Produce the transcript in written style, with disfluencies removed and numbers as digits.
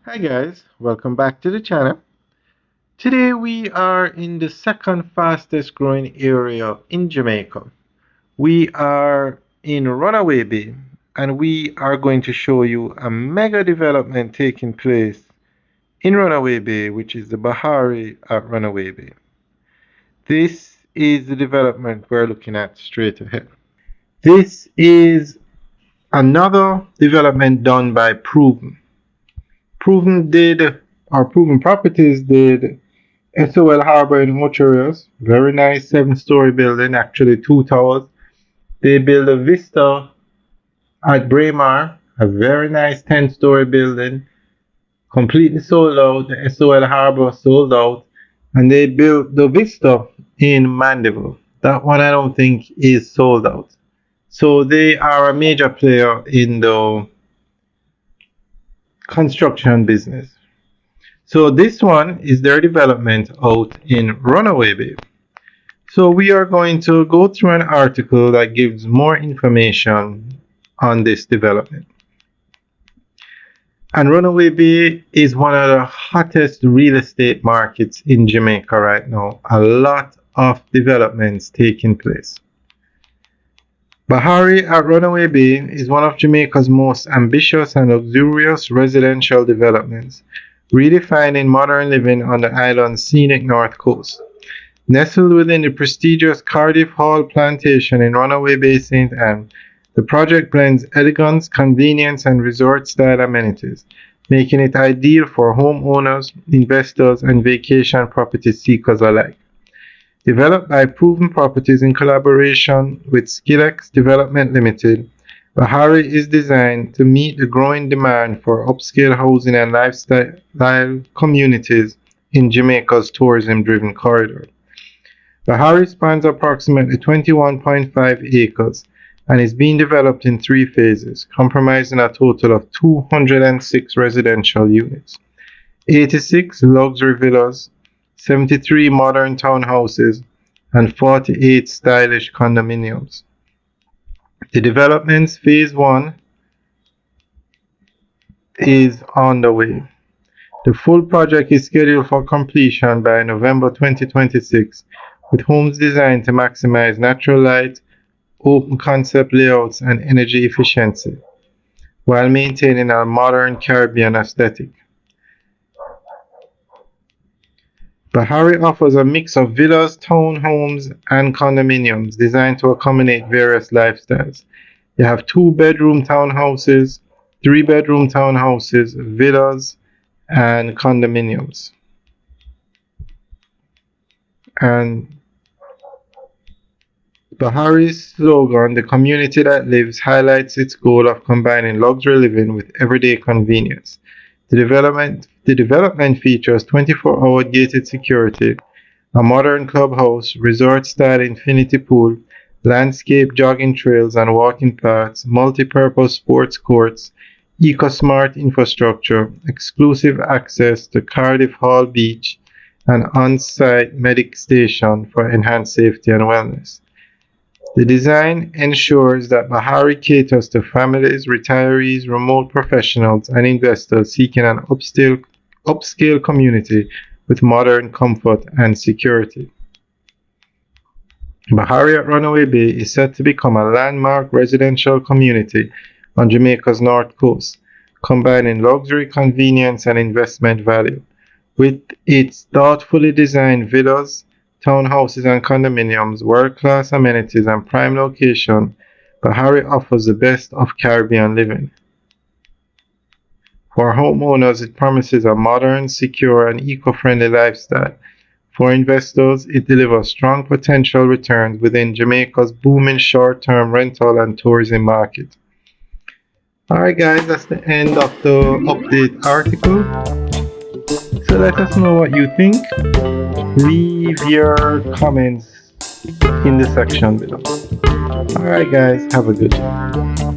Hi guys, welcome back to the channel. Today we are in the second fastest growing area in Jamaica. We are in Runaway Bay and we are going to show you a mega development taking place in Runaway Bay, which is the Bahari at Runaway Bay. This is the development we're looking at straight ahead. This is another development done by Proven Properties did SOL Harbor in Ocherios. Very nice 7-story building, actually 2 towers. They built a Vista at Braemar, a very nice 10-story building, completely sold out. The SOL Harbor sold out. And they built the Vista in Mandeville. That one I don't think is sold out. So they are a major player in the construction business. So this one is their development out in Runaway Bay. So we are going to go through an article that gives more information on this development. And Runaway Bay is one of the hottest real estate markets in Jamaica right now. A lot of developments taking place. Bahari at Runaway Bay is one of Jamaica's most ambitious and luxurious residential developments, redefining modern living on the island's scenic north coast. Nestled within the prestigious Cardiff Hall Plantation in Runaway Bay, St. Anne, the project blends elegance, convenience, and resort-style amenities, making it ideal for homeowners, investors, and vacation property seekers alike. Developed by Proven Properties in collaboration with Skillex Development Limited, Bahari is designed to meet the growing demand for upscale housing and lifestyle communities in Jamaica's tourism-driven corridor. Bahari spans approximately 21.5 acres and is being developed in 3 phases, comprising a total of 206 residential units, 86 luxury villas, 73 modern townhouses, and 48 stylish condominiums. The development's phase 1 is on the way. The full project is scheduled for completion by November 2026, with homes designed to maximize natural light, open concept layouts, and energy efficiency, while maintaining a modern Caribbean aesthetic. Bahari offers a mix of villas, townhomes, and condominiums designed to accommodate various lifestyles. You have 2-bedroom townhouses, 3-bedroom townhouses, villas, and condominiums. And Bahari's slogan, "The Community That Lives," highlights its goal of combining luxury living with everyday convenience. The development features 24-hour gated security, a modern clubhouse, resort-style infinity pool, landscape jogging trails and walking paths, multi-purpose sports courts, eco-smart infrastructure, exclusive access to Cardiff Hall Beach, and on-site medic station for enhanced safety and wellness. The design ensures that Bahari caters to families, retirees, remote professionals, and investors seeking an upscale community with modern comfort and security. Bahari at Runaway Bay is set to become a landmark residential community on Jamaica's north coast, combining luxury, convenience, and investment value. With its thoughtfully designed villas, townhouses, and condominiums, world-class amenities, and prime location, Bahari offers the best of Caribbean living. For homeowners, it promises a modern, secure, and eco-friendly lifestyle. For investors, it delivers strong potential returns within Jamaica's booming short-term rental and tourism market. Alright guys, that's the end of the update article. So let us know what you think. Leave your comments in the section below. Alright guys, have a good day.